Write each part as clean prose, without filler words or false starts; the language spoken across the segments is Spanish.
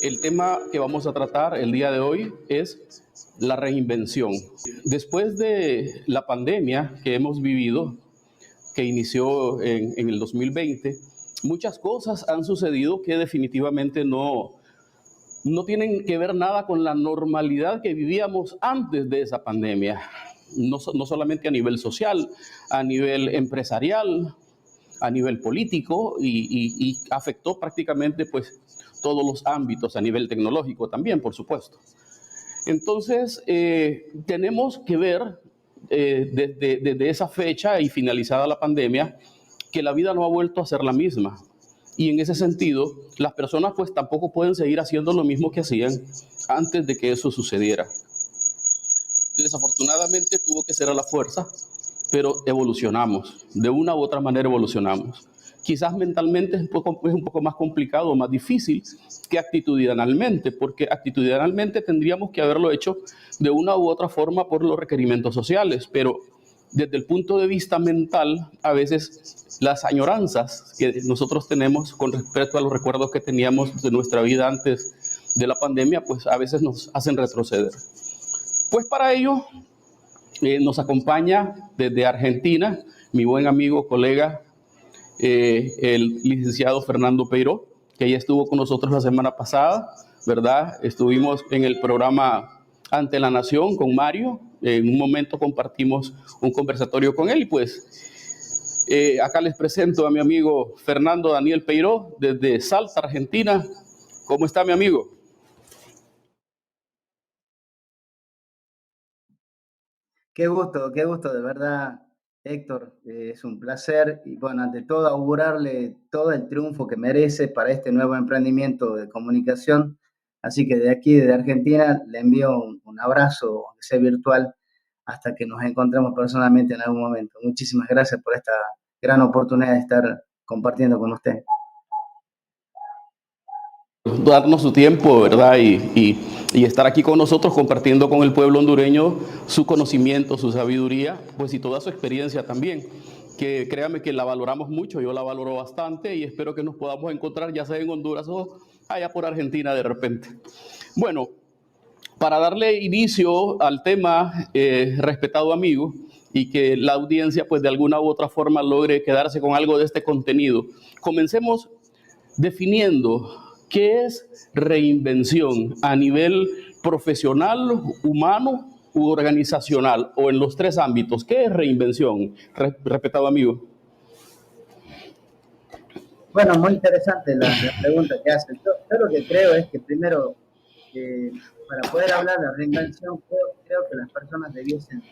El tema que vamos a tratar el día de hoy es la reinvención. Después de la pandemia que hemos vivido, que inició en el 2020, muchas cosas han sucedido que definitivamente no tienen que ver nada con la normalidad que vivíamos antes de esa pandemia. No solamente a nivel social, a nivel empresarial, a nivel político y afectó prácticamente pues todos los ámbitos a nivel tecnológico también, por supuesto. Entonces, tenemos que ver desde esa fecha y finalizada la pandemia que la vida no ha vuelto a ser la misma. Y en ese sentido, las personas pues tampoco pueden seguir haciendo lo mismo que hacían antes de que eso sucediera. Desafortunadamente tuvo que ser a la fuerza, pero evolucionamos, de una u otra manera evolucionamos. Quizás mentalmente es un poco más complicado, más difícil que actitudinalmente, porque actitudinalmente tendríamos que haberlo hecho de una u otra forma por los requerimientos sociales, pero desde el punto de vista mental, a veces las añoranzas que nosotros tenemos con respecto a los recuerdos que teníamos de nuestra vida antes de la pandemia, pues a veces nos hacen retroceder. Pues para ello nos acompaña desde Argentina mi buen amigo, colega, el licenciado Fernando Peiró, que ya estuvo con nosotros la semana pasada, ¿verdad? Estuvimos en el programa Ante la Nación con Mario. En un momento compartimos un conversatorio con él y pues acá les presento a mi amigo Fernando Daniel Peiró desde Salta, Argentina. ¿Cómo está mi amigo? Qué gusto, de verdad, Héctor. Es un placer y bueno, ante todo augurarle todo el triunfo que merece para este nuevo emprendimiento de comunicación. Así que de aquí, de Argentina, le envío un abrazo, aunque sea virtual, hasta que nos encontremos personalmente en algún momento. Muchísimas gracias por esta gran oportunidad de estar compartiendo con usted. Darnos su tiempo, ¿verdad? Y estar aquí con nosotros compartiendo con el pueblo hondureño su conocimiento, su sabiduría, pues y toda su experiencia también, que créame que la valoramos mucho, yo la valoro bastante y espero que nos podamos encontrar ya sea en Honduras o allá por Argentina de repente. Bueno, para darle inicio al tema, respetado amigo, y que la audiencia pues de alguna u otra forma logre quedarse con algo de este contenido, comencemos definiendo qué es reinvención a nivel profesional, humano u organizacional, o en los tres ámbitos. ¿Qué es reinvención, respetado amigo? Bueno, muy interesante la pregunta que hace. Yo lo que creo es que primero, eh, para poder hablar de reinvención, creo que las personas debiesen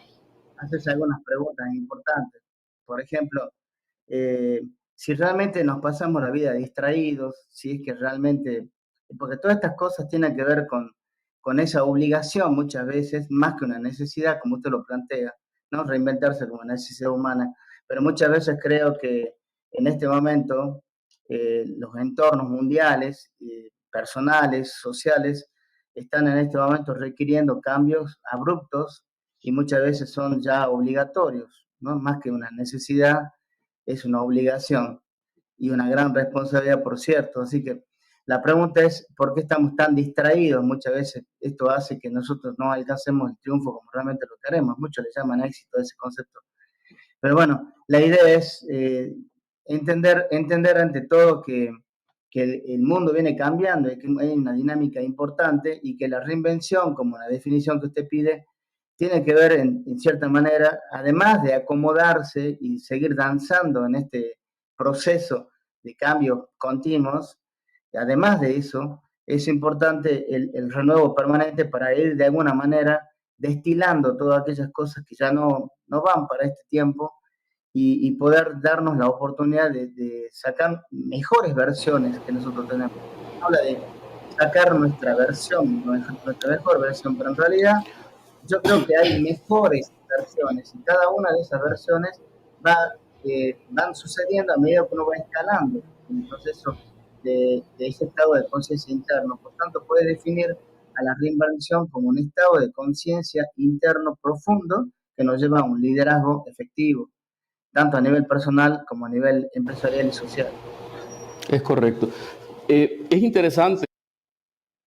hacerse algunas preguntas importantes. Por ejemplo, eh, si realmente nos pasamos la vida distraídos, si es que realmente, porque todas estas cosas tienen que ver con esa obligación muchas veces, más que una necesidad, como usted lo plantea, ¿no? Reinventarse como una necesidad humana, pero muchas veces creo que en este momento los entornos mundiales, personales, sociales, están en este momento requiriendo cambios abruptos y muchas veces son ya obligatorios, ¿no? Más que una necesidad, es una obligación y una gran responsabilidad, por cierto. Así que la pregunta es, ¿por qué estamos tan distraídos? Muchas veces esto hace que nosotros no alcancemos el triunfo como realmente lo queremos. Muchos le llaman éxito a ese concepto. Pero bueno, la idea es entender ante todo que el mundo viene cambiando y que hay una dinámica importante y que la reinvención, como la definición que usted pide, tiene que ver en cierta manera, además de acomodarse y seguir danzando en este proceso de cambios continuos, además de eso, es importante el renuevo permanente para ir de alguna manera destilando todas aquellas cosas que ya no van para este tiempo y poder darnos la oportunidad de sacar mejores versiones que nosotros tenemos. Habla de sacar nuestra versión, nuestra mejor versión, pero en realidad yo creo que hay mejores versiones y cada una de esas versiones va, van sucediendo a medida que uno va escalando en el proceso de ese estado de conciencia interno. Por tanto, puede definir a la reinvención como un estado de conciencia interno profundo que nos lleva a un liderazgo efectivo, tanto a nivel personal como a nivel empresarial y social. Es correcto. Es interesante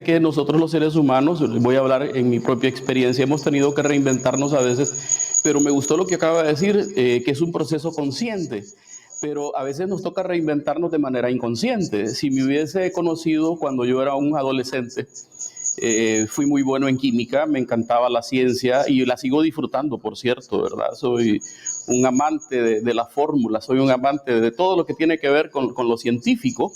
que nosotros los seres humanos, voy a hablar en mi propia experiencia, hemos tenido que reinventarnos a veces, pero me gustó lo que acaba de decir, que es un proceso consciente, pero a veces nos toca reinventarnos de manera inconsciente. Si me hubiese conocido cuando yo era un adolescente, fui muy bueno en química, me encantaba la ciencia y la sigo disfrutando, por cierto, ¿verdad? Soy un amante de la fórmula, soy un amante de todo lo que tiene que ver con lo científico,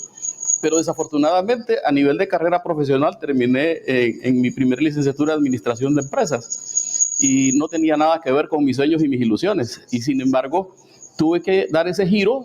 pero desafortunadamente a nivel de carrera profesional terminé en mi primera licenciatura de Administración de Empresas y no tenía nada que ver con mis sueños y mis ilusiones. Y sin embargo, tuve que dar ese giro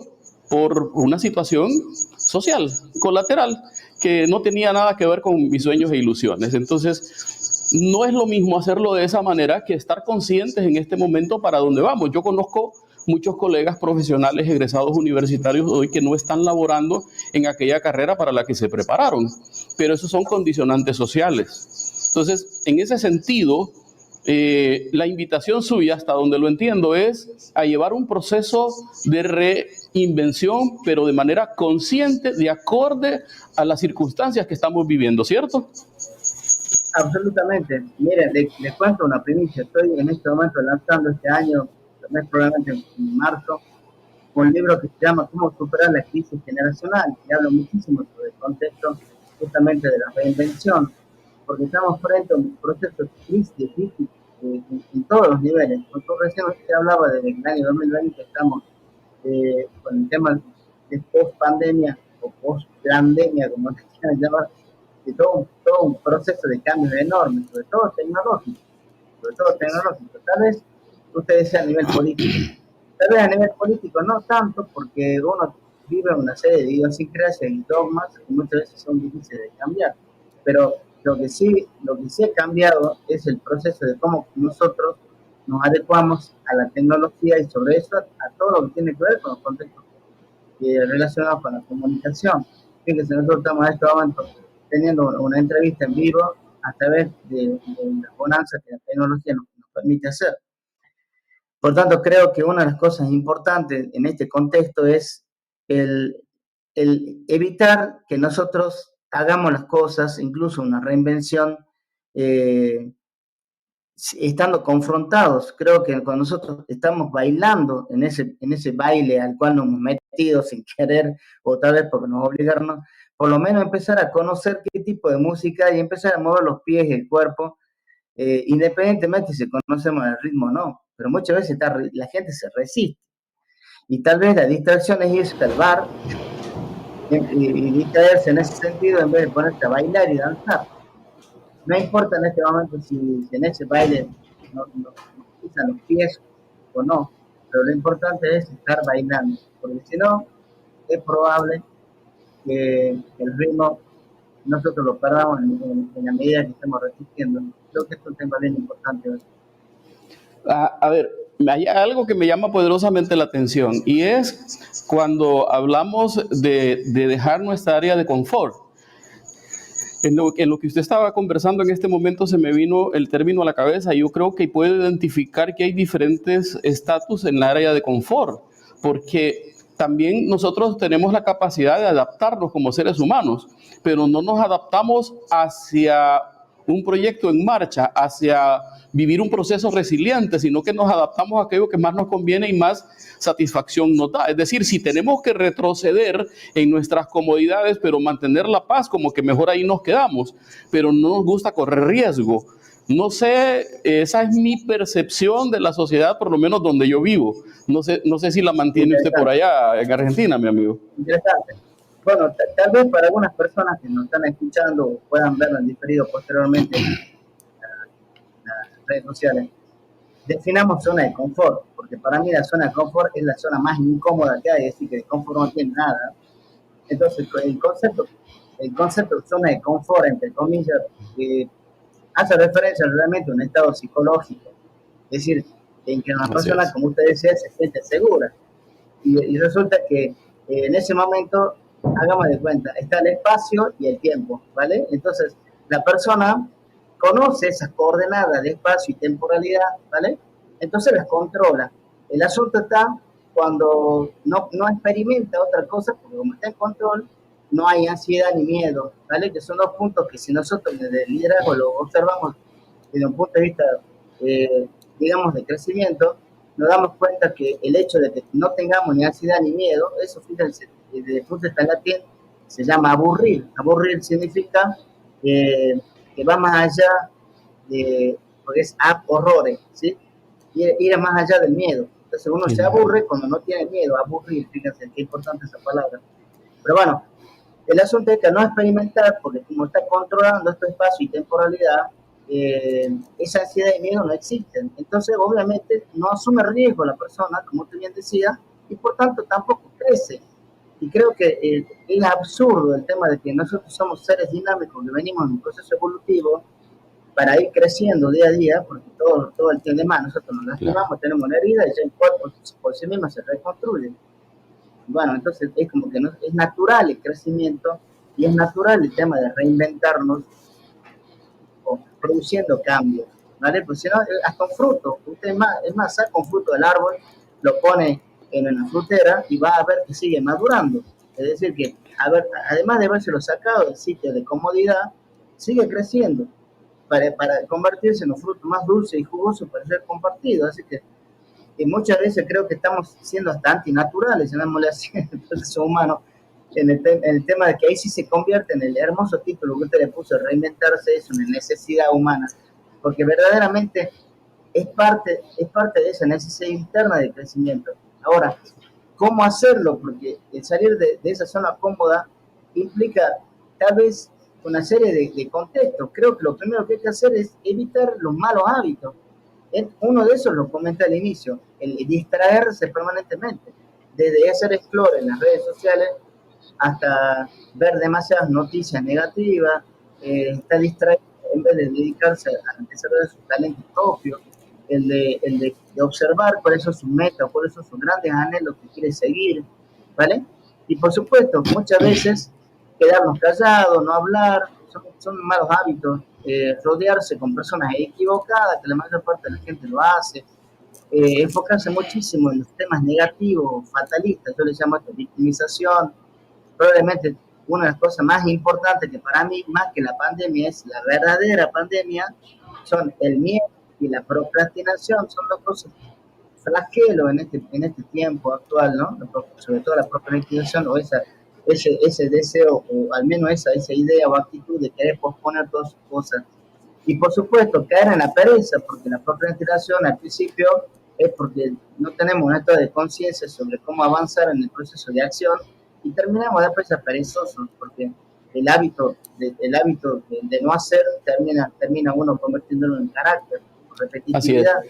por una situación social, colateral, que no tenía nada que ver con mis sueños e ilusiones. Entonces, no es lo mismo hacerlo de esa manera que estar conscientes en este momento para dónde vamos. Yo conozco muchos colegas profesionales egresados universitarios hoy que no están laborando en aquella carrera para la que se prepararon, pero esos son condicionantes sociales. Entonces, en ese sentido, la invitación suya, hasta donde lo entiendo, es a llevar un proceso de reinvención, pero de manera consciente, de acorde a las circunstancias que estamos viviendo, ¿cierto? Absolutamente. Miren, les cuento una primicia. Estoy en este momento lanzando este año, probablemente en marzo, un libro que se llama Cómo superar la crisis generacional, que habla muchísimo sobre el contexto justamente de la reinvención, porque estamos frente a un proceso de crisis en todos los niveles. Como tú recién usted hablaba del año 2020, estamos con el tema de post-pandemia o post-glandemia, como se quiera llamar, de todo un proceso de cambios enormes, sobre todo tecnológico. Tal vez usted decía a nivel político. Tal vez a nivel político no tanto, porque uno vive una serie de idiosincrasias y dogmas que muchas veces son difíciles de cambiar. Pero lo que sí ha cambiado es el proceso de cómo nosotros nos adecuamos a la tecnología y sobre eso a todo lo que tiene que ver con los contextos relacionados con la comunicación. Fíjense, nosotros estamos en este momento teniendo una entrevista en vivo a través de las bonanzas que la tecnología nos permite hacer. Por tanto, creo que una de las cosas importantes en este contexto es el, el evitar que nosotros hagamos las cosas, incluso una reinvención, eh, estando confrontados. Creo que cuando nosotros estamos bailando en ese baile al cual nos hemos metido sin querer, o tal vez porque nos obligaron, por lo menos empezar a conocer qué tipo de música y empezar a mover los pies y el cuerpo, independientemente si conocemos el ritmo o no. Pero muchas veces la gente se resiste. Y tal vez la distracción es irse al bar y distraerse en ese sentido en vez de ponerse a bailar y danzar. No importa en este momento si en ese baile nos pisan los pies o no, pero lo importante es estar bailando, porque si no, es probable que el ritmo nosotros lo perdamos en la medida que estemos resistiendo. Creo que es un tema bien importante hoy. A ver, hay algo que me llama poderosamente la atención y es cuando hablamos de dejar nuestra área de confort. En lo que usted estaba conversando en este momento se me vino el término a la cabeza. Yo creo que puedo identificar que hay diferentes estatus en la área de confort, porque también nosotros tenemos la capacidad de adaptarnos como seres humanos, pero no nos adaptamos hacia un proyecto en marcha, hacia vivir un proceso resiliente, sino que nos adaptamos a aquello que más nos conviene y más satisfacción nos da. Es decir, si tenemos que retroceder en nuestras comodidades, pero mantener la paz, como que mejor ahí nos quedamos, pero no nos gusta correr riesgo. No sé, esa es mi percepción de la sociedad, por lo menos donde yo vivo. No sé si la mantiene usted por allá en Argentina, mi amigo. Interesante. Bueno, tal vez para algunas personas que nos están escuchando o puedan verlo en diferido posteriormente en las redes sociales, definamos zona de confort, porque para mí la zona de confort es la zona más incómoda que hay, es decir, que de confort no tiene nada. Entonces, el concepto de zona de confort, entre comillas, hace referencia realmente a un estado psicológico, es decir, en que una persona, como usted decía, se siente segura. Y resulta que en ese momento, hagamos de cuenta, está el espacio y el tiempo, ¿vale? Entonces, la persona conoce esas coordenadas de espacio y temporalidad, ¿vale? Entonces las controla. El asunto está cuando no experimenta otra cosa, porque como está en control, no hay ansiedad ni miedo, ¿vale? Que son dos puntos que si nosotros desde el liderazgo lo observamos desde un punto de vista, eh, digamos, de crecimiento, nos damos cuenta que el hecho de que no tengamos ni ansiedad ni miedo, eso, fíjense, desde el punto de vista latín, se llama aburrir. Aburrir significa que va más allá de, porque es ab horrores, ¿sí? Ir más allá del miedo. Entonces uno se aburre cuando no tiene miedo, aburrir, fíjense qué importante esa palabra. Pero bueno, el asunto es que no experimentar, porque como está controlando este espacio y temporalidad, esa ansiedad y miedo no existen. Entonces, obviamente, no asume riesgo la persona, como usted bien decía, y por tanto tampoco crece. Y creo que es absurdo el tema de que nosotros somos seres dinámicos que venimos en un proceso evolutivo para ir creciendo día a día, porque todo el tiempo de más, nosotros nos lastimamos, claro, tenemos una herida y ya el cuerpo por sí mismo se reconstruye. Bueno, entonces es como que no, es natural el crecimiento y es natural el tema de reinventarnos o produciendo cambios, ¿vale? Pues si no, hasta un fruto, usted es más, saca un fruto del árbol, lo pone en una frutera y va a ver que sigue madurando. Es decir, que a ver, además de habérselo sacado del sitio de comodidad, sigue creciendo para convertirse en un fruto más dulce y jugoso para ser compartido. Así que muchas veces creo que estamos siendo hasta antinaturales, llamémosle así, en el proceso humano, en el tema de que ahí sí se convierte en el hermoso título que usted le puso, reinventarse es una necesidad humana, porque verdaderamente es parte de esa necesidad interna de crecimiento. Ahora, ¿cómo hacerlo? Porque el salir de esa zona cómoda implica tal vez una serie de contextos. Creo que lo primero que hay que hacer es evitar los malos hábitos. Uno de esos lo comenté al inicio, el distraerse permanentemente, desde hacer explore en las redes sociales hasta ver demasiadas noticias negativas, está distraído en vez de dedicarse a desarrollar sus talentos propios, el de observar cuáles son sus metas, cuáles son sus grandes anhelos que quiere seguir, ¿vale? Y por supuesto, muchas veces quedarnos callados, no hablar, son malos hábitos, rodearse con personas equivocadas, que la mayor parte de la gente lo hace, enfocarse muchísimo en los temas negativos, fatalistas, yo les llamo esto victimización. Probablemente una de las cosas más importantes que para mí, más que la pandemia, es la verdadera pandemia, son el miedo y la procrastinación, son dos cosas flagelo en este tiempo actual, ¿no? Sobre todo la procrastinación o ese deseo, o al menos esa idea o actitud de querer posponer todas sus cosas. Y por supuesto, caer en la pereza, porque la procrastinación al principio es porque no tenemos un estado de conciencia sobre cómo avanzar en el proceso de acción y terminamos después perezosos, porque el hábito de no hacer termina uno convirtiéndolo en carácter, repetitividad.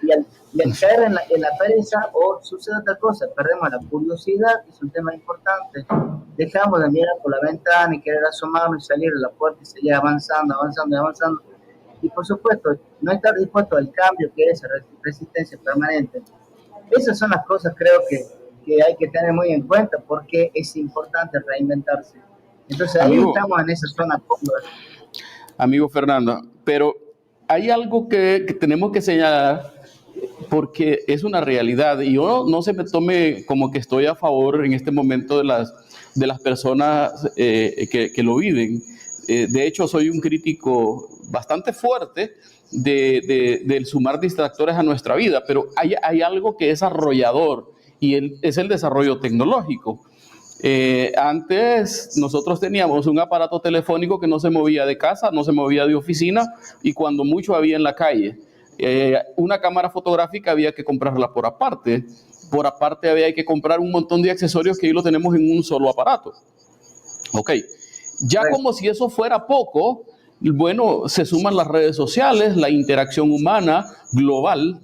Y al caer en la pereza o sucede otra cosa, perdemos la curiosidad, que es un tema importante, dejamos de mirar por la ventana y querer asomarnos y salir de la puerta y seguir avanzando. Y por supuesto, no estar dispuesto al cambio, que es resistencia permanente. Esas son las cosas, creo que hay que tener muy en cuenta porque es importante reinventarse. Entonces ahí estamos en esa zona cómoda. Amigo Fernando, pero hay algo que tenemos que señalar porque es una realidad y yo no se me tome como que estoy a favor en este momento de las personas que lo viven. De hecho, soy un crítico bastante fuerte del sumar distractores a nuestra vida, pero hay algo que es arrollador y es el desarrollo tecnológico. Antes nosotros teníamos un aparato telefónico que no se movía de casa, no se movía de oficina y cuando mucho había en la calle. Una cámara fotográfica había que comprarla por aparte. Por aparte había que comprar un montón de accesorios que hoy lo tenemos en un solo aparato. Ok, ya como si eso fuera poco, bueno, se suman las redes sociales, la interacción humana global.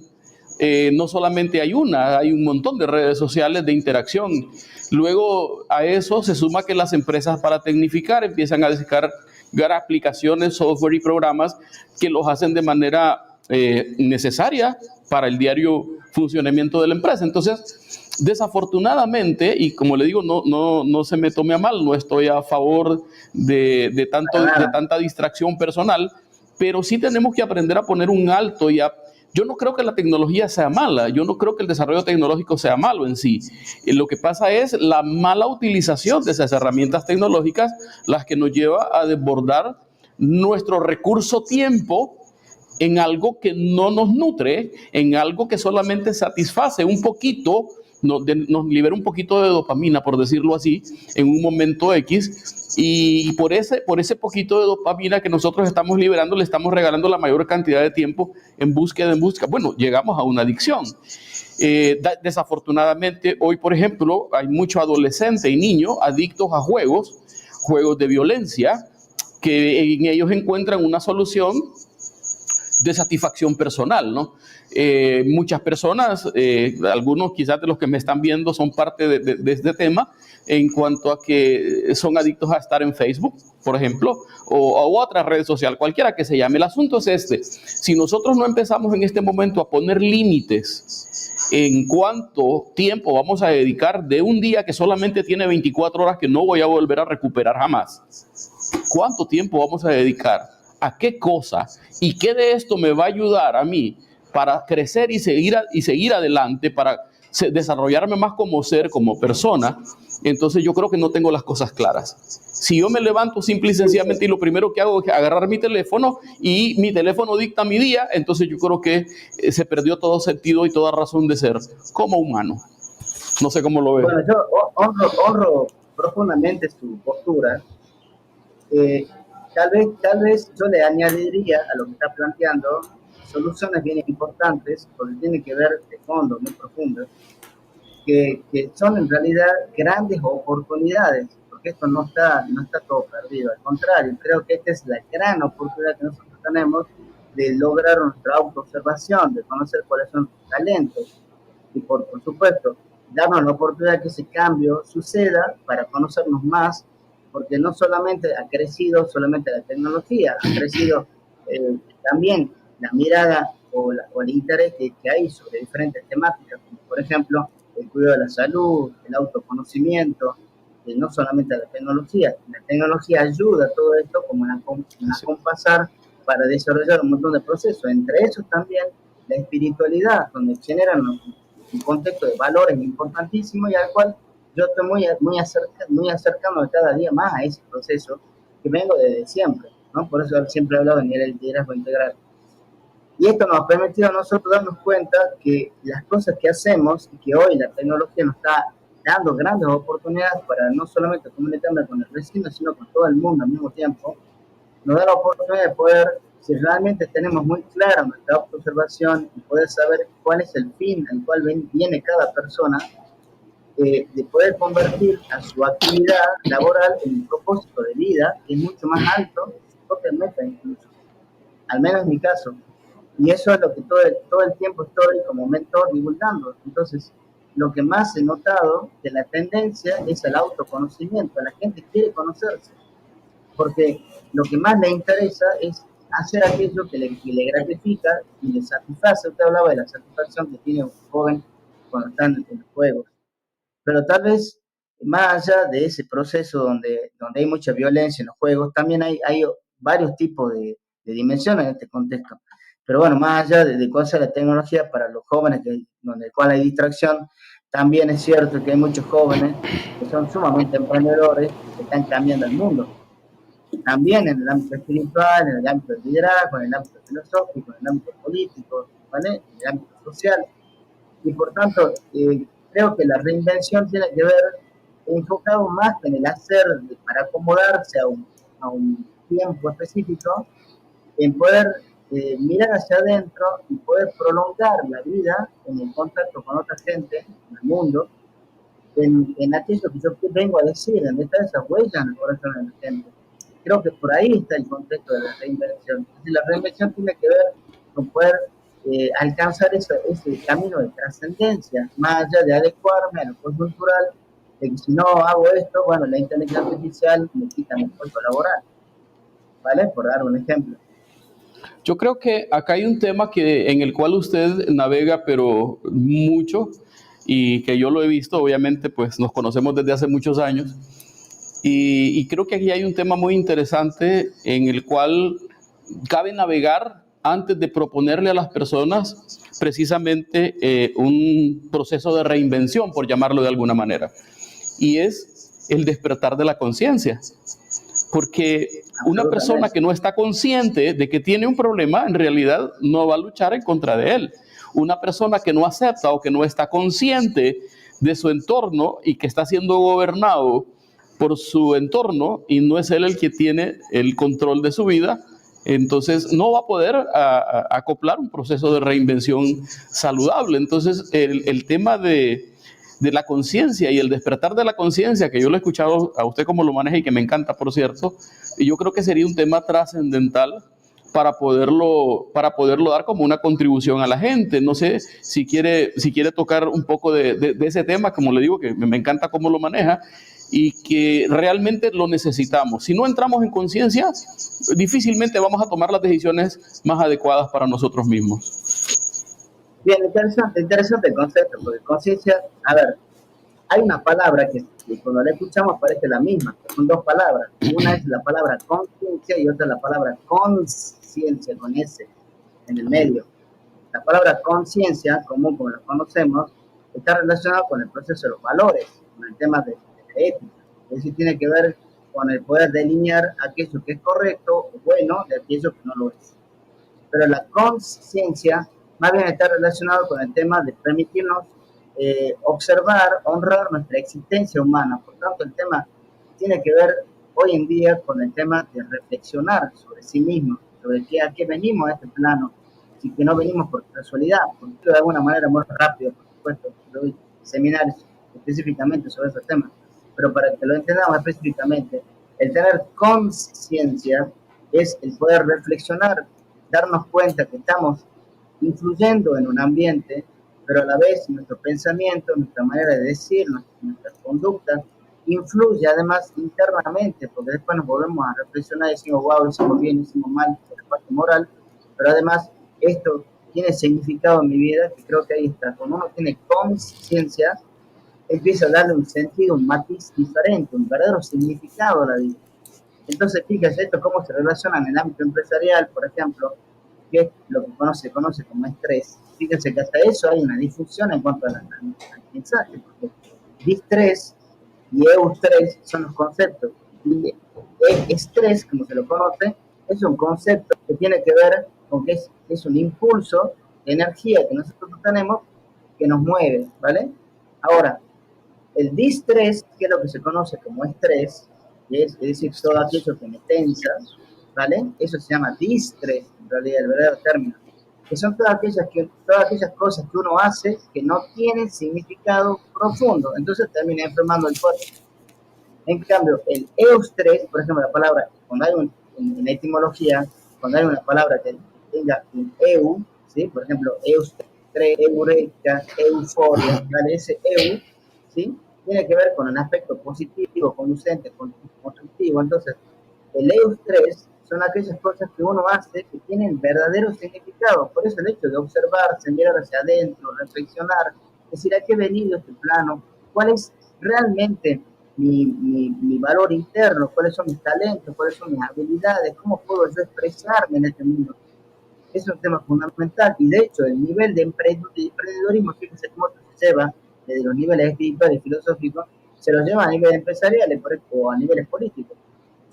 No solamente hay un montón de redes sociales de interacción. Luego a eso se suma que las empresas para tecnificar empiezan a descargar aplicaciones, software y programas que los hacen de manera necesaria para el diario funcionamiento de la empresa. Entonces, desafortunadamente, y como le digo, no se me tome a mal, no estoy a favor de tanta distracción personal, pero sí tenemos que aprender a poner un alto y a Yo no creo que la tecnología sea mala, yo no creo que el desarrollo tecnológico sea malo en sí. Lo que pasa es la mala utilización de esas herramientas tecnológicas las que nos lleva a desbordar nuestro recurso tiempo en algo que no nos nutre, en algo que solamente satisface un poquito, nos libera un poquito de dopamina, por decirlo así, en un momento X, y por ese poquito de dopamina que nosotros estamos liberando, le estamos regalando la mayor cantidad de tiempo en búsqueda. Bueno, llegamos a una adicción. Desafortunadamente, hoy, por ejemplo, hay mucho adolescente y niño adictos a juegos de violencia, que en ellos encuentran una solución de satisfacción personal, ¿no? Muchas personas, algunos quizás de los que me están viendo son parte de este tema, en cuanto a que son adictos a estar en Facebook, por ejemplo, o otra red social, cualquiera que se llame. El asunto es este: si nosotros no empezamos en este momento a poner límites en cuánto tiempo vamos a dedicar de un día que solamente tiene 24 horas, que no voy a volver a recuperar jamás, ¿cuánto tiempo vamos a dedicar a qué cosa y qué de esto me va a ayudar a mí para crecer y seguir adelante, para desarrollarme más como ser, como persona? Entonces yo creo que no tengo las cosas claras. Si yo me levanto simple y sencillamente y lo primero que hago es agarrar mi teléfono y mi teléfono dicta mi día, entonces yo creo que se perdió todo sentido y toda razón de ser como humano. No sé cómo lo ves. Bueno, yo honro profundamente su postura. Tal vez yo le añadiría a lo que está planteando soluciones bien importantes, porque tiene que ver de fondo, muy profundas, que son en realidad grandes oportunidades, porque esto no está todo perdido. Al contrario, creo que esta es la gran oportunidad que nosotros tenemos de lograr nuestra autoobservación, de conocer cuáles son nuestros talentos y por supuesto darnos la oportunidad de que ese cambio suceda para conocernos más, porque no solamente ha crecido solamente la tecnología, ha crecido también la mirada o el interés que hay sobre diferentes temáticas, como por ejemplo el cuidado de la salud, el autoconocimiento, no solamente la tecnología. La tecnología ayuda a todo esto como a compasar para desarrollar un montón de procesos, entre esos también la espiritualidad, donde generan un contexto de valores importantísimo y al cual yo estoy muy acercando cada día más a ese proceso que vengo desde siempre, ¿no? Por eso siempre he hablado de liderazgo integral. Y esto nos ha permitido a nosotros darnos cuenta que las cosas que hacemos y que hoy la tecnología nos está dando grandes oportunidades para no solamente comunicarme con el vecino, sino con todo el mundo al mismo tiempo, nos da la oportunidad de poder, si realmente tenemos muy clara nuestra autoobservación y poder saber cuál es el fin al cual viene cada persona, de poder convertir a su actividad laboral en un propósito de vida que es mucho más alto que su propia meta incluso, al menos en mi caso. Y eso es lo que todo el tiempo estoy como mentor divulgando. Entonces, lo que más he notado de la tendencia es el autoconocimiento. La gente quiere conocerse, porque lo que más le interesa es hacer aquello que le gratifica y le satisface. Usted hablaba de la satisfacción que tiene un joven cuando está en los juegos. Pero tal vez, más allá de ese proceso donde hay mucha violencia en los juegos, también hay varios tipos de dimensiones en este contexto. Pero bueno, más allá de cuál sea la tecnología para los jóvenes, donde el cual hay distracción, también es cierto que hay muchos jóvenes que son sumamente emprendedores, que están cambiando el mundo. También en el ámbito espiritual, en el ámbito del liderazgo, en el ámbito filosófico, en el ámbito político, ¿vale? En el ámbito social. Y por tanto, creo que la reinvención tiene que ver enfocado más en el hacer para acomodarse a un tiempo específico, en poder mirar hacia adentro y poder prolongar la vida en el contacto con otra gente, en el mundo, en aquello que yo vengo a decir, en dejar esas huellas en el corazón de la gente. Creo que por ahí está el contexto de la reinvención. Entonces, la reinvención tiene que ver con poder alcanzar ese camino de trascendencia, más allá de adecuarme a lo coyuntural, de que si no hago esto, bueno, la inteligencia artificial me quita mi puesto laboral, ¿vale? Por dar un ejemplo. Yo creo que acá hay un tema en el cual usted navega, pero mucho, y que yo lo he visto, obviamente, pues nos conocemos desde hace muchos años, y creo que aquí hay un tema muy interesante en el cual cabe navegar antes de proponerle a las personas precisamente un proceso de reinvención, por llamarlo de alguna manera, y es el despertar de la conciencia. Porque una persona que no está consciente de que tiene un problema, en realidad no va a luchar en contra de él. Una persona que no acepta o que no está consciente de su entorno y que está siendo gobernado por su entorno y no es él el que tiene el control de su vida, entonces no va a poder acoplar un proceso de reinvención saludable. Entonces el tema de la conciencia y el despertar de la conciencia, que yo lo he escuchado a usted cómo lo maneja y que me encanta, por cierto, y yo creo que sería un tema trascendental para poderlo dar como una contribución a la gente. No sé si quiere tocar un poco de ese tema, como le digo, que me encanta cómo lo maneja y que realmente lo necesitamos. Si no entramos en conciencia, difícilmente vamos a tomar las decisiones más adecuadas para nosotros mismos. Bien, interesante el concepto, porque conciencia, a ver, hay una palabra que cuando la escuchamos parece la misma, son dos palabras. Una es la palabra conciencia y otra la palabra consciencia, con S en el medio. La palabra conciencia, común como la conocemos, está relacionada con el proceso de los valores, con el tema de ética. Es decir, tiene que ver con el poder delinear aquello que es correcto o bueno de aquello que no lo es. Pero la conciencia más bien está relacionado con el tema de permitirnos observar, honrar nuestra existencia humana. Por tanto, el tema tiene que ver hoy en día con el tema de reflexionar sobre sí mismo, sobre a qué venimos a este plano, y que no venimos por casualidad, porque de alguna manera muy rápido, por supuesto, doy seminarios específicamente sobre esos temas, pero para que lo entendamos específicamente, el tener conciencia es el poder reflexionar, darnos cuenta que estamos influyendo en un ambiente, pero a la vez nuestro pensamiento, nuestra manera de decir, nuestra conducta, influye además internamente, porque después nos volvemos a reflexionar y decimos, wow, hicimos bien, hicimos mal, por la parte moral, pero además esto tiene significado en mi vida, que creo que ahí está. Cuando uno tiene conciencia, empieza a darle un sentido, un matiz diferente, un verdadero significado a la vida. Entonces, fíjese esto cómo se relaciona en el ámbito empresarial, por ejemplo, que es lo que se conoce como estrés. Fíjense que hasta eso hay una difusión en cuanto al mensaje, porque distrés y eustrés son los conceptos. Y estrés, como se lo conoce, es un concepto que tiene que ver con que es un impulso de energía que nosotros tenemos que nos mueve, ¿vale? Ahora, el distrés, que es lo que se conoce como estrés, es decir, todo aquello que me tensa, ¿vale? Eso se llama distrés, en realidad, el verdadero término. Que son todas aquellas cosas que uno hace que no tienen significado profundo. Entonces termina enfermando el cuerpo. En cambio, el eustrés, por ejemplo, la palabra, cuando hay en la etimología, cuando hay una palabra que tenga un eu, ¿sí? Por ejemplo, eustrés, eureka, euforia, ¿vale? Ese eu, ¿sí? Tiene que ver con un aspecto positivo, conducente, constructivo. Entonces, el eustrés son aquellas cosas que uno hace que tienen verdadero significado. Por eso el hecho de observarse, mirar hacia adentro, reflexionar, decir, ¿a qué he venido este plano? ¿Cuál es realmente mi valor interno? ¿Cuáles son mis talentos? ¿Cuáles son mis habilidades? ¿Cómo puedo yo expresarme en este mundo? Es un tema fundamental y de hecho el nivel de emprendedorismo, fíjense cómo se lleva desde los niveles espirituales y filosóficos, se los lleva a niveles empresariales o a niveles políticos.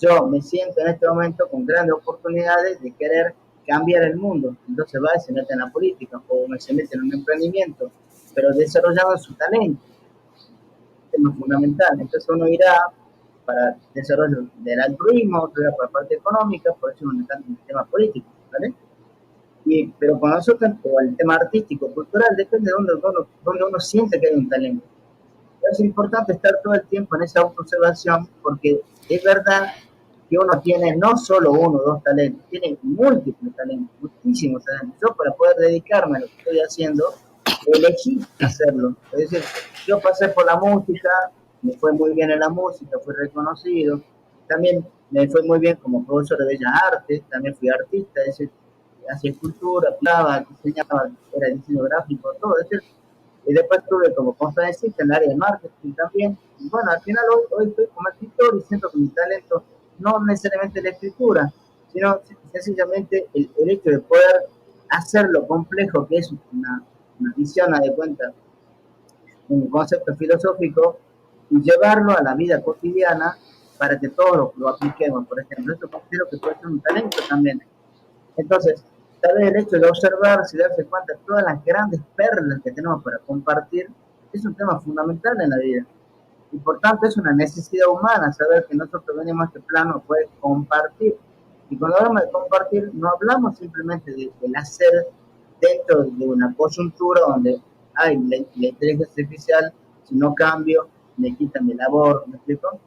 Yo me siento en este momento con grandes oportunidades de querer cambiar el mundo, entonces va y se mete en la política o se mete en un emprendimiento, pero desarrollando su talento, es lo fundamental. Entonces uno irá para desarrollo del altruismo, otro irá para la parte económica, por eso no está en el tema político, ¿vale? Pero con nosotros, o el tema artístico, cultural, depende de dónde uno siente que hay un talento. Es importante estar todo el tiempo en esa autoobservación, porque es verdad que uno tiene no solo uno o dos talentos, tiene múltiples talentos, muchísimos talentos. Yo, para poder dedicarme a lo que estoy haciendo, elegí hacerlo. Es decir, yo pasé por la música, me fue muy bien en la música, fui reconocido. También me fue muy bien como profesor de Bellas Artes, también fui artista, es decir, hacía escultura, pintaba, diseñaba, era diseño gráfico, todo. Es decir, y después estuve como conferencista en el área de marketing también. Y bueno, al final hoy estoy como escritor y siento que mi talento no necesariamente es la escritura, sino sencillamente el hecho de poder hacer lo complejo que es una visión de cuenta, un concepto filosófico, y llevarlo a la vida cotidiana para que todos lo apliquemos. Por ejemplo, esto considero que puede ser un talento también. Entonces, tal vez el hecho de observarse y darse cuenta de todas las grandes perlas que tenemos para compartir es un tema fundamental en la vida. Y por tanto es una necesidad humana saber que nosotros venimos a este plano poder compartir. Y cuando hablamos de compartir, no hablamos simplemente del hacer dentro de una coyuntura donde hay la inteligencia artificial, si no cambio, me quitan mi labor, ¿me explico?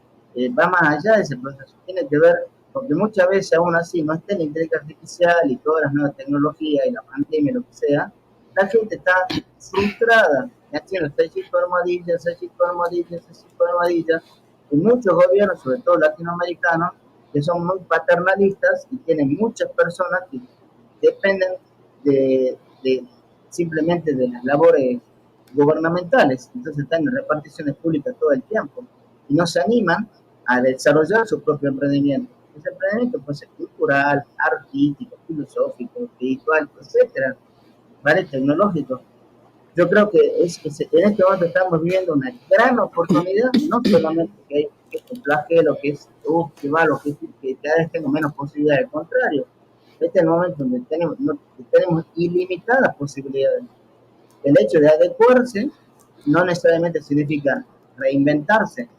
Va más allá de ese proceso, tiene que ver, porque muchas veces aún así no está la inteligencia artificial y todas las nuevas tecnologías y la pandemia, lo que sea, la gente está frustrada, ya tiene 6 armadillas, 6 armadillas, 6 armadillas, y muchos gobiernos, sobre todo latinoamericanos, que son muy paternalistas y tienen muchas personas que dependen de simplemente de las labores gubernamentales, entonces están en reparticiones públicas todo el tiempo y no se animan a desarrollar su propio emprendimiento. Ese emprendimiento puede ser cultural, artístico, filosófico, espiritual, etcétera, ¿vale? Tecnológico. Yo creo que en este momento estamos viviendo una gran oportunidad, no solamente que hay un flagelo, que es, que malo, que cada vez tengo menos posibilidades, al contrario, este es el momento donde tenemos ilimitadas posibilidades. El hecho de adecuarse no necesariamente significa reinventarse.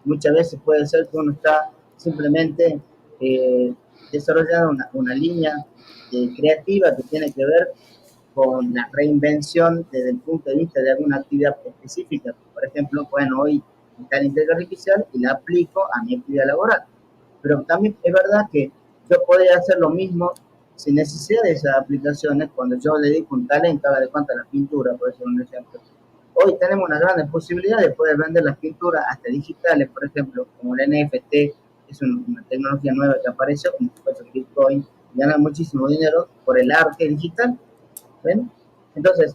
Muchas veces puede ser que uno está simplemente eh, desarrollando una línea creativa que tiene que ver con la reinvención desde el punto de vista de alguna actividad específica. Por ejemplo, bueno, hoy está la inteligencia artificial y la aplico a mi actividad laboral. Pero también es verdad que yo podría hacer lo mismo sin necesidad de esas aplicaciones cuando yo le dedico un talento, haga de cuenta la pintura, por decir un ejemplo. Hoy tenemos una gran posibilidad de poder vender las pinturas hasta digitales, por ejemplo, como el NFT, es una tecnología nueva que apareció, como el Bitcoin, y ganan muchísimo dinero por el arte digital. ¿Ven? Entonces,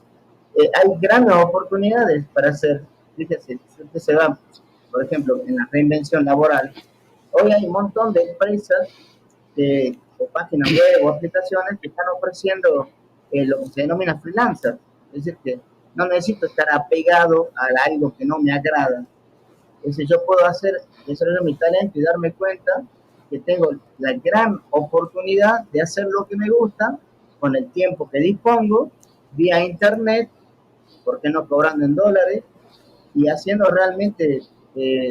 hay grandes oportunidades para hacer, fíjese, si usted se va, por ejemplo, en la reinvención laboral, hoy hay un montón de empresas o páginas web o aplicaciones que están ofreciendo lo que se denomina freelancer. Es decir, que no necesito estar apegado a algo que no me agrada. Es decir, yo puedo desarrollar mi talento y darme cuenta que tengo la gran oportunidad de hacer lo que me gusta con el tiempo que dispongo, vía internet, ¿por qué no cobrando en dólares? Y haciendo realmente,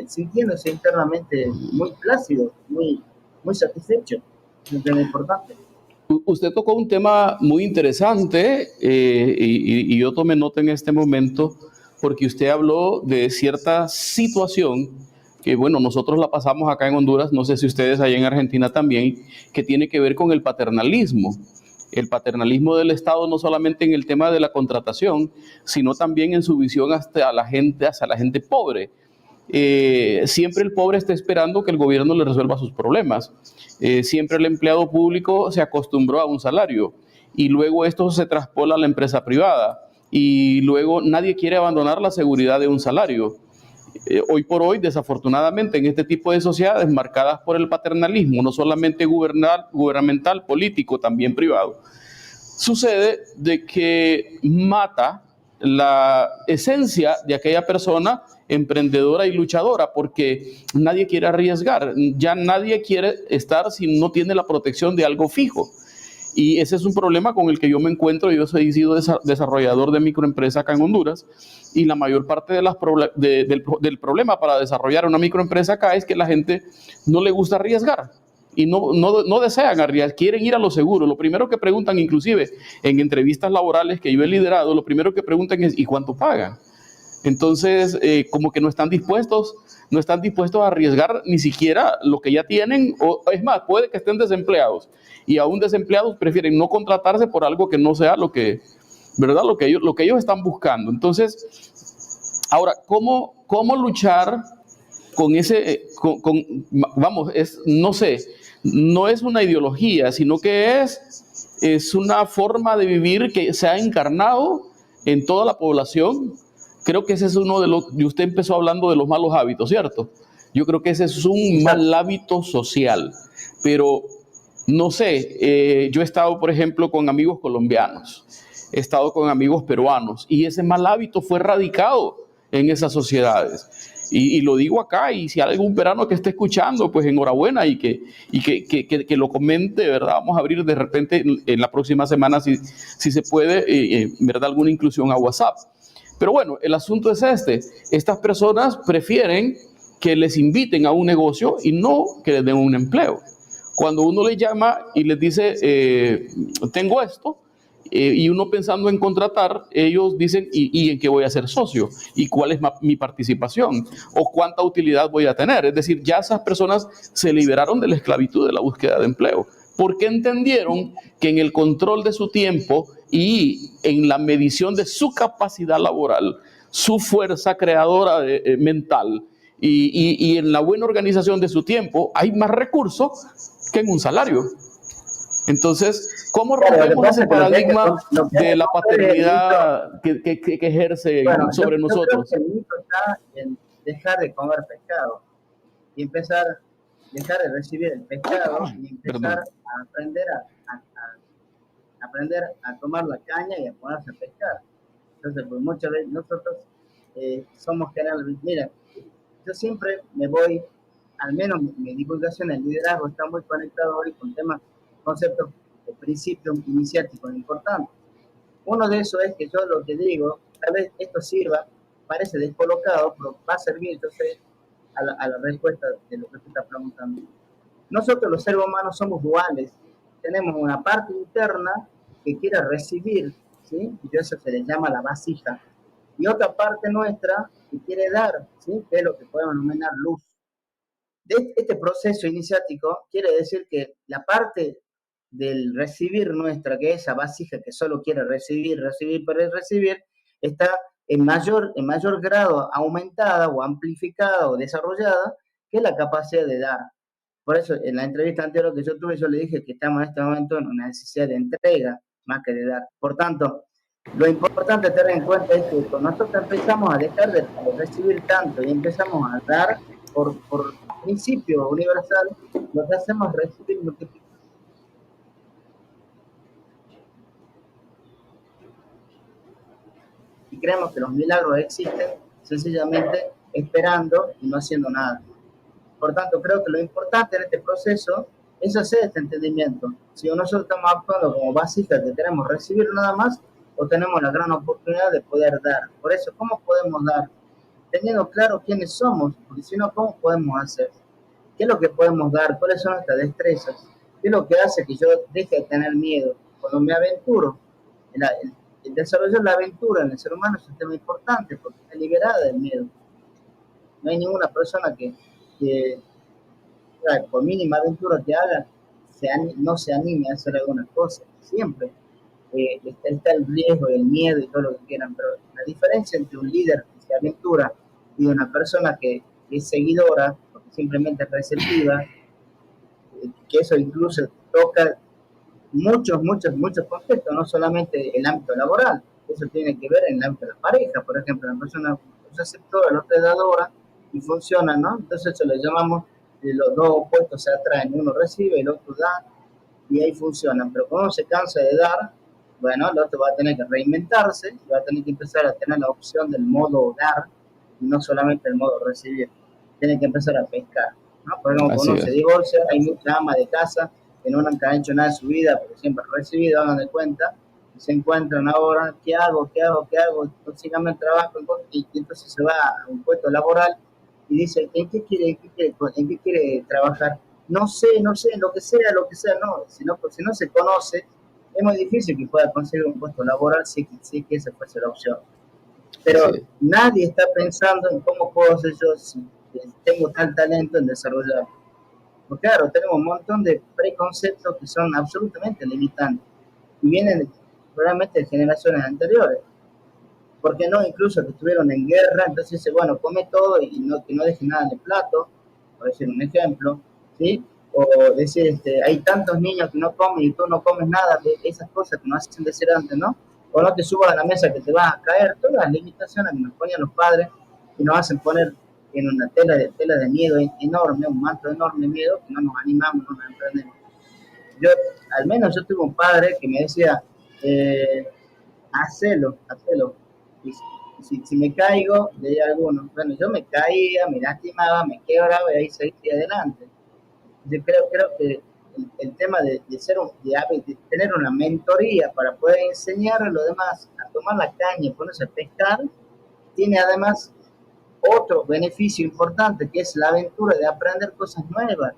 sintiéndose internamente muy plácido, muy satisfecho. Es un tema importante. Usted tocó un tema muy interesante y yo tomé nota en este momento porque usted habló de cierta situación que, bueno, nosotros la pasamos acá en Honduras, no sé si ustedes allá en Argentina también, que tiene que ver con el paternalismo. El paternalismo del Estado no solamente en el tema de la contratación, sino también en su visión hacia la gente pobre. Siempre el pobre está esperando que el gobierno le resuelva sus problemas. Siempre el empleado público se acostumbró a un salario y luego esto se traspola a la empresa privada y luego nadie quiere abandonar la seguridad de un salario. Hoy por hoy, desafortunadamente, en este tipo de sociedades marcadas por el paternalismo, no solamente gubernamental, político, también privado, sucede de que mata la esencia de aquella persona emprendedora y luchadora, porque nadie quiere arriesgar, ya nadie quiere estar si no tiene la protección de algo fijo. Y ese es un problema con el que yo me encuentro. Yo he sido desarrollador de microempresa acá en Honduras y la mayor parte del problema para desarrollar una microempresa acá es que la gente no le gusta arriesgar y no desean arriesgar, quieren ir a lo seguro. Lo primero que preguntan, inclusive en entrevistas laborales que yo he liderado, lo primero que preguntan es ¿y cuánto pagan? Entonces, como que no están dispuestos a arriesgar ni siquiera lo que ya tienen, o es más, puede que estén desempleados y aún desempleados prefieren no contratarse por algo que no sea lo que, ¿verdad? Lo que ellos están buscando. Entonces, ahora, ¿cómo luchar con ese, vamos, no sé, no es una ideología, sino que es una forma de vivir que se ha encarnado en toda la población? Creo que ese es uno de los, y usted empezó hablando de los malos hábitos, ¿cierto? Yo creo que ese es un mal hábito social, pero No sé, yo he estado, por ejemplo, con amigos colombianos, he estado con amigos peruanos y ese mal hábito fue erradicado en esas sociedades. Y lo digo acá, y si hay algún peruano que esté escuchando, pues enhorabuena y que lo comente, ¿verdad? Vamos a abrir de repente en la próxima semana, si se puede, ¿verdad? Alguna inclusión a WhatsApp. Pero bueno, el asunto es este. Estas personas prefieren que les inviten a un negocio y no que les den un empleo. Cuando uno les llama y les dice, tengo esto, y uno pensando en contratar, ellos dicen, ¿y en qué voy a ser socio? ¿Y cuál es mi participación? ¿O cuánta utilidad voy a tener? Es decir, ya esas personas se liberaron de la esclavitud de la búsqueda de empleo, porque entendieron que en el control de su tiempo y en la medición de su capacidad laboral, su fuerza creadora mental y en la buena organización de su tiempo, hay más recursos que en un salario. Entonces, ¿cómo Claro, lo que rompemos pasa ese es que paradigma lo que hay de que la romper es el mito. paternidad que ejerce Bueno, sobre yo creo que nosotros? el mito está en dejar de comer pescado y empezar, dejar de recibir el pescado y empezar Perdón. a aprender aprender a tomar la caña y a ponerse a pescar. Entonces, pues muchas veces nosotros somos generalmente, mira, yo siempre me voy, al menos mi divulgación en liderazgo está muy conectado hoy con temas, conceptos, principios iniciáticos importantes. Uno de esos es que yo lo que digo, tal vez esto sirva, parece descolocado, pero va a servir entonces a la respuesta de lo que tú estás preguntando. Nosotros los seres humanos somos duales, tenemos una parte interna que quiere recibir, ¿sí? Y eso se le llama la vasija, y otra parte nuestra que quiere dar, ¿sí? Que es lo que podemos denominar luz. De este proceso iniciático quiere decir que la parte del recibir nuestra, que es esa vasija que solo quiere recibir, recibir, pero recibir, está en mayor grado aumentada o amplificada o desarrollada que la capacidad de dar. Por eso, en la entrevista anterior que yo tuve, yo le dije que estamos en este momento en una necesidad de entrega más que de dar. Por tanto, lo importante tener en cuenta es que cuando nosotros empezamos a dejar de recibir tanto y empezamos a dar por principio universal, lo que hacemos es recibir y multiplicar. Y creemos que los milagros existen sencillamente esperando y no haciendo nada. Por tanto, creo que lo importante en este proceso es hacer este entendimiento. Si nosotros estamos actuando como básicas que queremos recibir nada más, o tenemos la gran oportunidad de poder dar. Por eso, ¿cómo podemos dar? Teniendo claro quiénes somos, porque si no, ¿cómo podemos hacer? ¿Qué es lo que podemos dar? ¿Cuáles son nuestras destrezas? ¿Qué es lo que hace que yo deje de tener miedo? Cuando me aventuro, el desarrollar la aventura en el ser humano es un tema importante porque está liberada del miedo. No hay ninguna persona que por mínima aventura que haga, no se anime a hacer algunas cosas. Siempre está el riesgo, el miedo y todo lo que quieran, pero la diferencia entre un líder que se aventura y una persona que es seguidora, o que simplemente es receptiva, que eso incluso toca muchos contextos, no solamente el ámbito laboral, eso tiene que ver en el ámbito de la pareja, por ejemplo, la persona es receptora, la otra es dadora y funciona, ¿no? Entonces eso le llamamos, los dos opuestos se atraen, uno recibe, el otro da, y ahí funcionan, pero cuando uno se cansa de dar, bueno, el otro va a tener que reinventarse, y va a tener que empezar a tener la opción del modo dar, y no solamente el modo recibir, tiene que empezar a pescar, ¿no? Por ejemplo, cuando Así uno se es. divorcia, hay muchas amas de casa que no han hecho nada en su vida, porque siempre han recibido, hagan de cuenta, y se encuentran ahora, ¿qué hago? ¿Qué hago? ¿Qué hago? Consíganme trabajo, y entonces se va a un puesto laboral y dice, en qué quiere trabajar? No sé, no sé, lo que sea, no, si no se conoce, es muy difícil que pueda conseguir un puesto laboral si que esa fuese la opción. Así Pero es. nadie está pensando en cómo puedo hacer yo si tengo tal talento en desarrollar. Porque claro, tenemos un montón de preconceptos que son absolutamente limitantes y vienen realmente de generaciones anteriores. Porque no, incluso que estuvieron en guerra, entonces dice, bueno, come todo y no, que no deje nada en el plato, por decir un ejemplo, ¿sí? O decir, hay tantos niños que no comen y tú no comes nada, esas cosas que nos hacen decir antes, ¿no? O no te subas a la mesa que te vas a caer, todas las limitaciones que nos ponían los padres y nos hacen poner en una tela de miedo enorme, un manto enorme de miedo, que no nos animamos, no nos emprendemos. al menos yo tuve un padre que me decía, hacelo. Y si me caigo, de alguno, bueno, yo me caía, me lastimaba, me quebraba y ahí seguía adelante. Yo creo que el tema de tener una mentoría para poder enseñar a los demás a tomar la caña, ponerse a pescar, tiene además otro beneficio importante, que es la aventura de aprender cosas nuevas.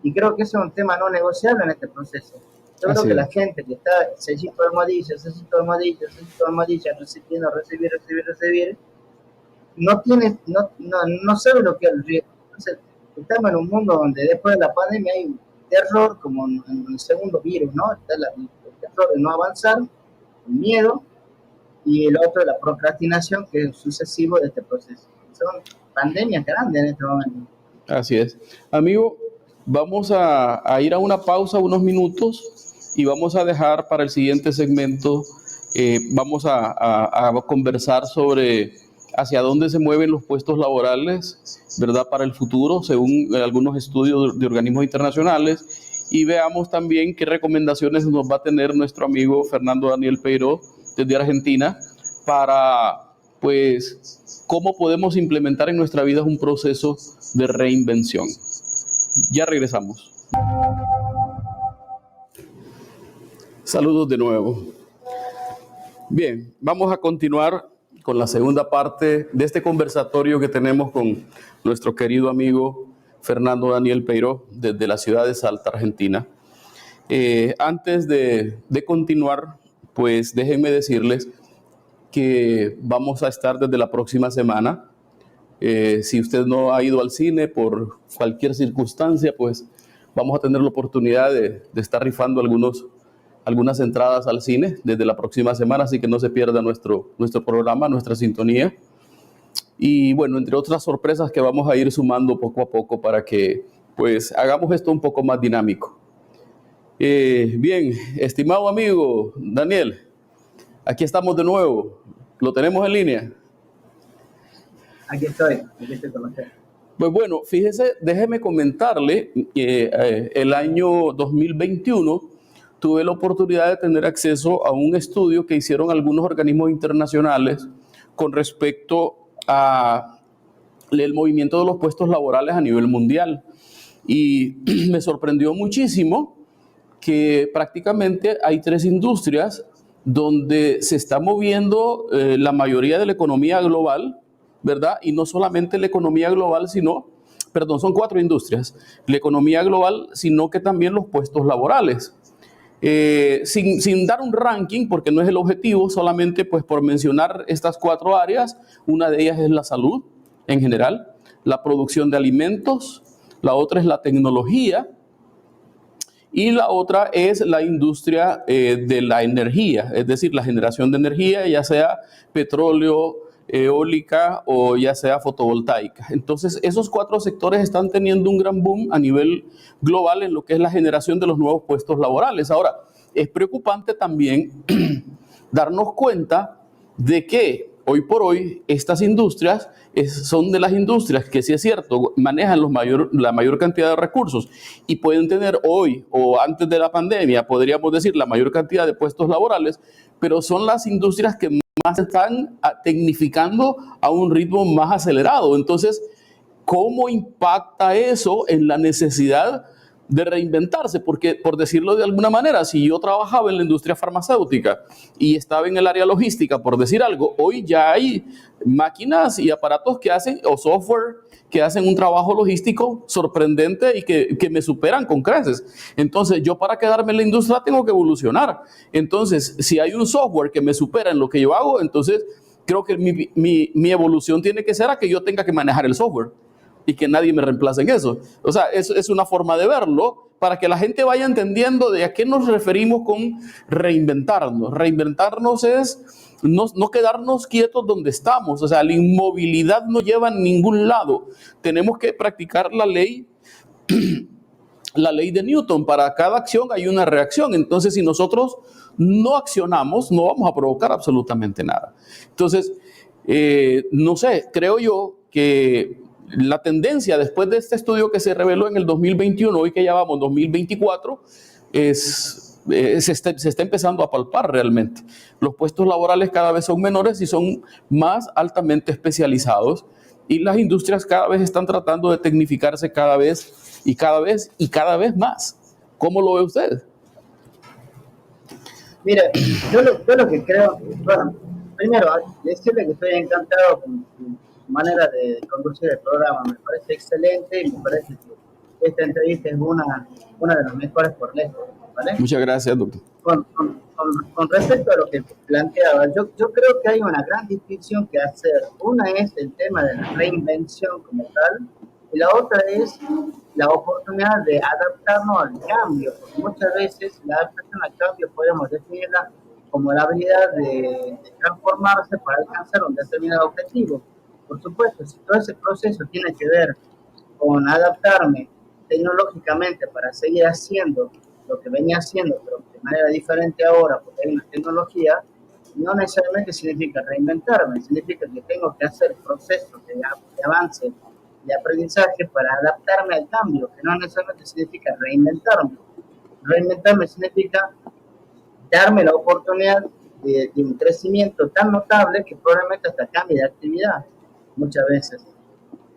Y creo que eso es un tema no negociable en este proceso. Yo creo Así que la es. gente que está sellito almohadilla, recibiendo, recibir, no sabe lo que es el riesgo. Entonces, estamos en un mundo donde después de la pandemia hay un terror como en el segundo virus, ¿no? Está el terror de no avanzar, el miedo, y el otro la procrastinación, que es sucesivo de este proceso. Son pandemias grandes en este momento. Así es. Amigo, vamos a ir a una pausa unos minutos y vamos a dejar para el siguiente segmento, vamos a conversar sobre hacia dónde se mueven los puestos laborales, ¿verdad? Para el futuro, según algunos estudios de organismos internacionales, y veamos también qué recomendaciones nos va a tener nuestro amigo Fernando Daniel Peiró desde Argentina para, pues, cómo podemos implementar en nuestra vida un proceso de reinvención. Ya regresamos. Saludos de nuevo. Bien, vamos a continuar con la segunda parte de este conversatorio que tenemos con nuestro querido amigo Fernando Daniel Peiró desde la ciudad de Salta, Argentina. Antes de continuar, pues déjenme decirles que vamos a estar desde la próxima semana. Si usted no ha ido al cine por cualquier circunstancia, pues vamos a tener la oportunidad de estar rifando algunas entradas al cine desde la próxima semana, así que no se pierda nuestro programa, nuestra sintonía. Y bueno, entre otras sorpresas que vamos a ir sumando poco a poco para que pues hagamos esto un poco más dinámico. Bien, estimado amigo Daniel, aquí estamos de nuevo. ¿Lo tenemos en línea? Aquí estoy con usted. Pues bueno, fíjese, déjeme comentarle que el año 2021 tuve la oportunidad de tener acceso a un estudio que hicieron algunos organismos internacionales con respecto a el movimiento de los puestos laborales a nivel mundial. Y me sorprendió muchísimo que prácticamente hay 3 industrias donde se está moviendo la mayoría de la economía global, ¿verdad? Y no solamente la economía global, son 4 industrias, la economía global, sino que también los puestos laborales. Sin dar un ranking, porque no es el objetivo, solamente pues por mencionar estas 4 áreas, una de ellas es la salud en general, la producción de alimentos, la otra es la tecnología, y la otra es la industria de la energía, es decir, la generación de energía, ya sea petróleo, eólica o ya sea fotovoltaica. Entonces, esos 4 sectores están teniendo un gran boom a nivel global en lo que es la generación de los nuevos puestos laborales. Ahora, es preocupante también darnos cuenta de que hoy por hoy estas industrias son de las industrias que, sí es cierto, manejan la mayor cantidad de recursos y pueden tener hoy o antes de la pandemia, podríamos decir, la mayor cantidad de puestos laborales, pero son las industrias que más están tecnificando a un ritmo más acelerado. Entonces, ¿cómo impacta eso en la necesidad de reinventarse? Porque, por decirlo de alguna manera, si yo trabajaba en la industria farmacéutica y estaba en el área logística, por decir algo, hoy ya hay máquinas y aparatos que hacen, o software que hacen un trabajo logístico sorprendente y que me superan con creces. Entonces, yo para quedarme en la industria tengo que evolucionar. Entonces, si hay un software que me supera en lo que yo hago, entonces creo que mi evolución tiene que ser a que yo tenga que manejar el software y que nadie me reemplace en eso. O sea, eso es una forma de verlo para que la gente vaya entendiendo de a qué nos referimos con reinventarnos. Reinventarnos es no quedarnos quietos donde estamos. O sea, la inmovilidad no lleva a ningún lado. Tenemos que practicar la ley de Newton. Para cada acción hay una reacción. Entonces, si nosotros no accionamos, no vamos a provocar absolutamente nada. Entonces, no sé, creo yo que la tendencia después de este estudio que se reveló en el 2021, hoy que ya vamos 2024, se está empezando a palpar realmente. Los puestos laborales cada vez son menores y son más altamente especializados, y las industrias cada vez están tratando de tecnificarse cada vez y cada vez y cada vez más. ¿Cómo lo ve usted? Mire, yo lo que creo, bueno, primero, decirle que estoy encantado con su manera de conducir el programa, me parece excelente y me parece que esta entrevista es una de las mejores por lejos, ¿vale? Muchas gracias, doctor. Con respecto a lo que planteaba, yo creo que hay una gran distinción que hacer. Una es el tema de la reinvención como tal, y la otra es la oportunidad de adaptarnos al cambio, porque muchas veces la adaptación al cambio podemos definirla como la habilidad de transformarse para alcanzar un determinado objetivo. Por supuesto, si todo ese proceso tiene que ver con adaptarme tecnológicamente para seguir haciendo lo que venía haciendo, pero de manera diferente ahora, porque hay una tecnología, no necesariamente significa reinventarme, significa que tengo que hacer procesos de avance, de aprendizaje para adaptarme al cambio, que no necesariamente significa reinventarme. Reinventarme significa darme la oportunidad de un crecimiento tan notable que probablemente hasta cambie de actividad muchas veces.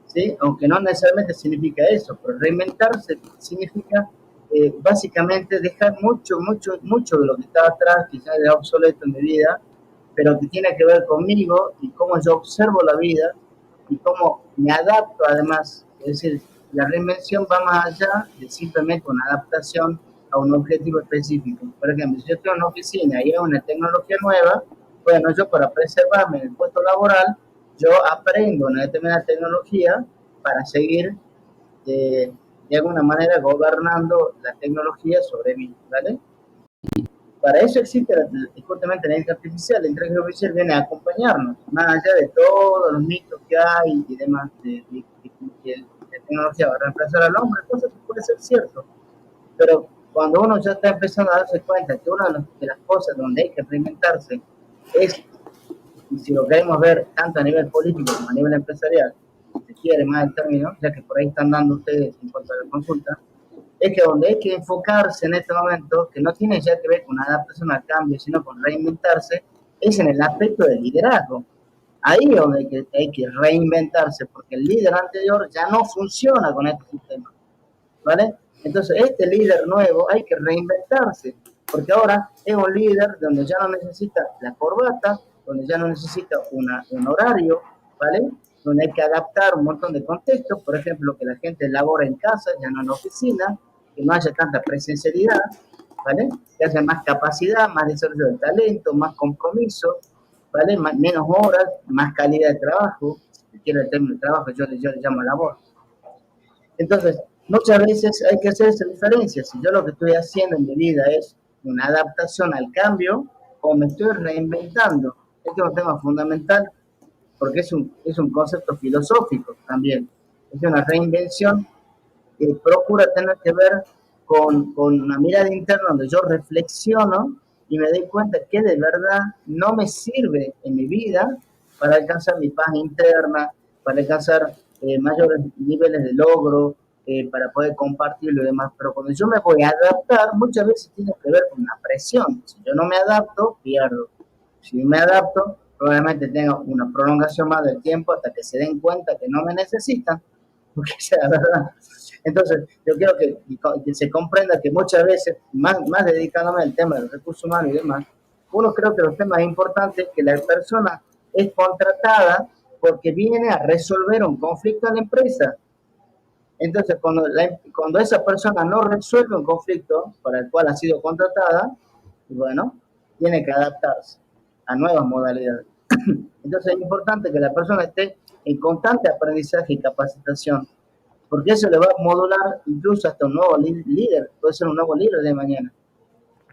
¿Sí? Aunque no necesariamente significa eso, pero reinventarse significa básicamente dejar mucho de lo que estaba atrás, quizás era obsoleto en mi vida, pero que tiene que ver conmigo y cómo yo observo la vida y cómo me adapto además. Es decir, la reinvención va más allá de simplemente una adaptación a un objetivo específico. Por ejemplo, si yo estoy en una oficina y hay una tecnología nueva, bueno, yo para preservarme en el puesto laboral, yo aprendo una determinada tecnología para seguir de alguna manera gobernando la tecnología sobre mí, ¿vale? Para eso existe justamente la inteligencia artificial. La inteligencia artificial viene a acompañarnos, más allá de todos los mitos que hay y demás, de que la tecnología va a reemplazar al hombre, cosas que puede ser cierto. Pero cuando uno ya está empezando a darse cuenta que una de las cosas donde hay que reinventarse es, y si lo queremos ver tanto a nivel político como a nivel empresarial, si quiere más el término, ya que por ahí están dando ustedes en cuanto a la consulta, es que donde hay que enfocarse en este momento, que no tiene ya que ver con adaptación al cambio, sino con reinventarse, es en el aspecto del liderazgo. Ahí es donde hay que reinventarse, porque el líder anterior ya no funciona con este sistema, ¿vale? Entonces, este líder nuevo hay que reinventarse, porque ahora es un líder donde ya no necesita la corbata, donde ya no necesita un horario, ¿vale? Donde hay que adaptar un montón de contextos, por ejemplo, que la gente labore en casa, ya no en la oficina, que no haya tanta presencialidad, ¿vale? Que haya más capacidad, más desarrollo de talento, más compromiso, ¿vale? Menos horas, más calidad de trabajo, si quiere el término de trabajo, yo le llamo labor. Entonces, muchas veces hay que hacer esa diferencia. Si yo lo que estoy haciendo en mi vida es una adaptación al cambio, o me estoy reinventando. Este es un tema fundamental porque es un concepto filosófico también. Es una reinvención que procura tener que ver con una mirada interna donde yo reflexiono y me doy cuenta que de verdad no me sirve en mi vida para alcanzar mi paz interna, para alcanzar mayores niveles de logro, para poder compartir lo demás. Pero cuando yo me voy a adaptar, muchas veces tiene que ver con una presión. Si yo no me adapto, pierdo. Si me adapto, probablemente tenga una prolongación más del tiempo hasta que se den cuenta que no me necesitan, porque sea verdad. Entonces, yo quiero que se comprenda que muchas veces, más dedicándome al tema de los recursos humanos y demás, uno creo que los temas importantes es que la persona es contratada porque viene a resolver un conflicto en la empresa. Entonces, cuando esa persona no resuelve un conflicto para el cual ha sido contratada, bueno, tiene que adaptarse a nuevas modalidades. Entonces, es importante que la persona esté en constante aprendizaje y capacitación, porque eso le va a modular incluso hasta un nuevo líder, puede ser un nuevo líder de mañana.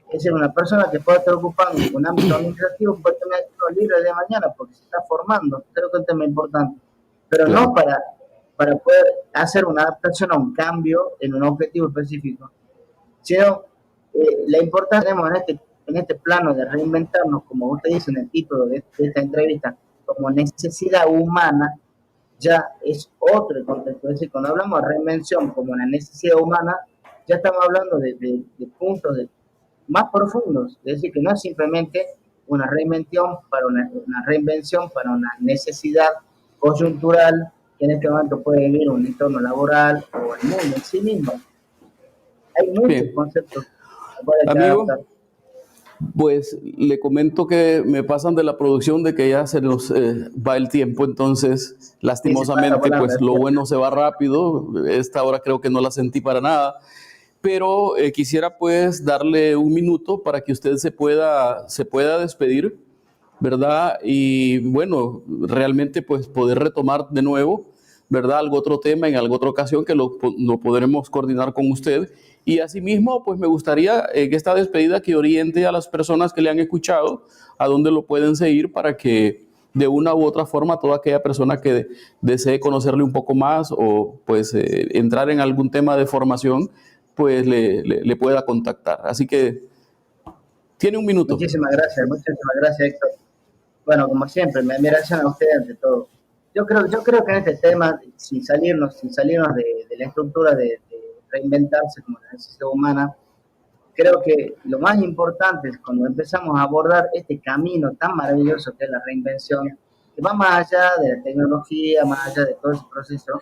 Es decir, una persona que pueda estar ocupando un ámbito administrativo puede tener un líder de mañana porque se está formando, creo que es un tema importante, pero Claro. no para poder hacer una adaptación a un cambio en un objetivo específico, sino la importancia que tenemos en este plano de reinventarnos, como usted dice en el título de esta entrevista, como necesidad humana, ya es otro contexto. Es decir, cuando hablamos de reinvención como una necesidad humana, ya estamos hablando de puntos más profundos, es decir, que no es simplemente una reinvención para una necesidad coyuntural que en este momento puede vivir un entorno laboral o el mundo en sí mismo. Hay muchos Bien. conceptos que pueden Amigo, adaptar. pues le comento que me pasan de la producción de que ya se nos va el tiempo, entonces lastimosamente pues lo bueno se va rápido, esta hora creo que no la sentí para nada, pero quisiera pues darle un minuto para que usted se pueda despedir, ¿verdad? Y bueno, realmente pues poder retomar de nuevo, ¿verdad? Algo otro tema en alguna otra ocasión que lo podremos coordinar con usted. Y asimismo, pues me gustaría que esta despedida que oriente a las personas que le han escuchado a dónde lo pueden seguir para que de una u otra forma toda aquella persona que desee conocerle un poco más o pues entrar en algún tema de formación, pues le pueda contactar. Así que tiene un minuto. Muchísimas gracias, Héctor. Bueno, como siempre, mi admiración a usted ante todo. Yo creo que en este tema, sin salirnos de la estructura de reinventarse como la necesidad humana, creo que lo más importante es cuando empezamos a abordar este camino tan maravilloso que es la reinvención, que va más allá de la tecnología, más allá de todo ese proceso,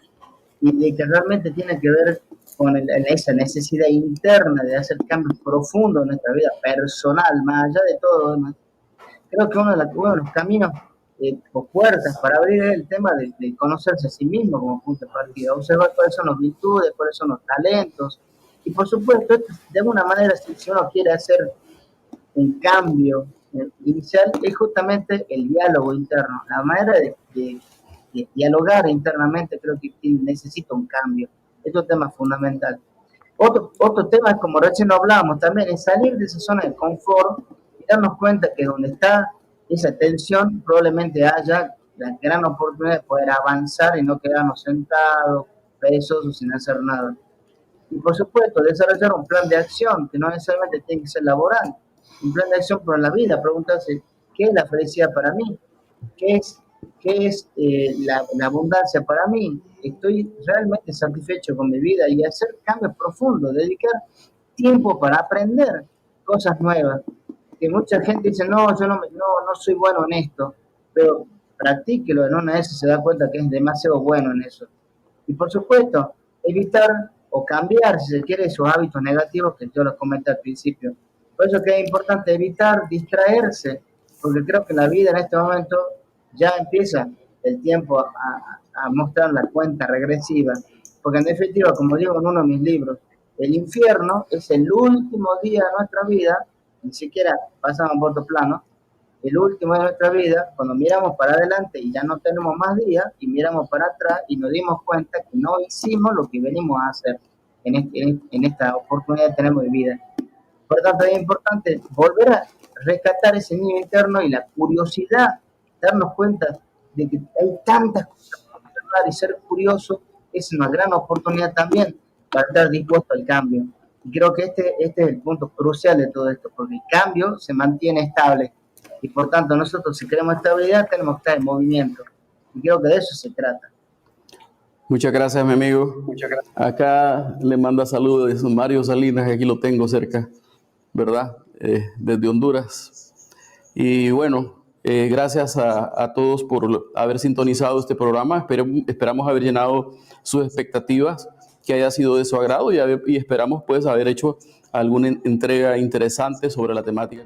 y de que realmente tiene que ver con esa necesidad interna de hacer cambios profundos en nuestra vida personal, más allá de todo lo demás. Creo que uno de los caminos o puertas para abrir es el tema de conocerse a sí mismo como punto de partida, observar cuáles son las virtudes, cuáles son los talentos, y por supuesto, de alguna manera, si uno quiere hacer un cambio inicial, es justamente el diálogo interno, la manera de dialogar internamente creo que necesita un cambio. Es un tema fundamental. Otro tema es, como recién hablábamos también, es salir de esa zona de confort y darnos cuenta que donde está esa tensión probablemente haya la gran oportunidad de poder avanzar y no quedarnos sentados, perezosos, sin hacer nada. Y por supuesto, desarrollar un plan de acción que no necesariamente tiene que ser laboral, un plan de acción por la vida, preguntarse, ¿qué es la felicidad para mí? ¿Qué es la abundancia para mí? ¿Estoy realmente satisfecho con mi vida? Y hacer cambios profundos, dedicar tiempo para aprender cosas nuevas. Que mucha gente dice, no, yo no soy bueno en esto, pero practíquelo, en una vez se da cuenta que es demasiado bueno en eso. Y por supuesto, evitar o cambiar, si se quiere, esos hábitos negativos que yo los comenté al principio. Por eso que es importante evitar distraerse, porque creo que la vida en este momento ya empieza el tiempo a mostrar la cuenta regresiva, porque en definitiva, como digo en uno de mis libros, el infierno es el último día de nuestra vida, ni siquiera pasamos por otro plano, el último de nuestra vida, cuando miramos para adelante y ya no tenemos más días, y miramos para atrás y nos dimos cuenta que no hicimos lo que venimos a hacer en esta oportunidad que tenemos de vida. Por lo tanto, es importante volver a rescatar ese niño interno y la curiosidad, darnos cuenta de que hay tantas cosas por observar y ser curioso es una gran oportunidad también para estar dispuesto al cambio. Y creo que este es el punto crucial de todo esto, porque el cambio se mantiene estable. Y por tanto, nosotros, si queremos estabilidad, tenemos que estar en movimiento. Y creo que de eso se trata. Muchas gracias, mi amigo. Muchas gracias. Acá le manda saludos de Mario Salinas, que aquí lo tengo cerca, ¿verdad? Desde Honduras. Y bueno, gracias a todos por haber sintonizado este programa. Esperamos haber llenado sus expectativas, que haya sido de su agrado y esperamos pues haber hecho alguna entrega interesante sobre la temática.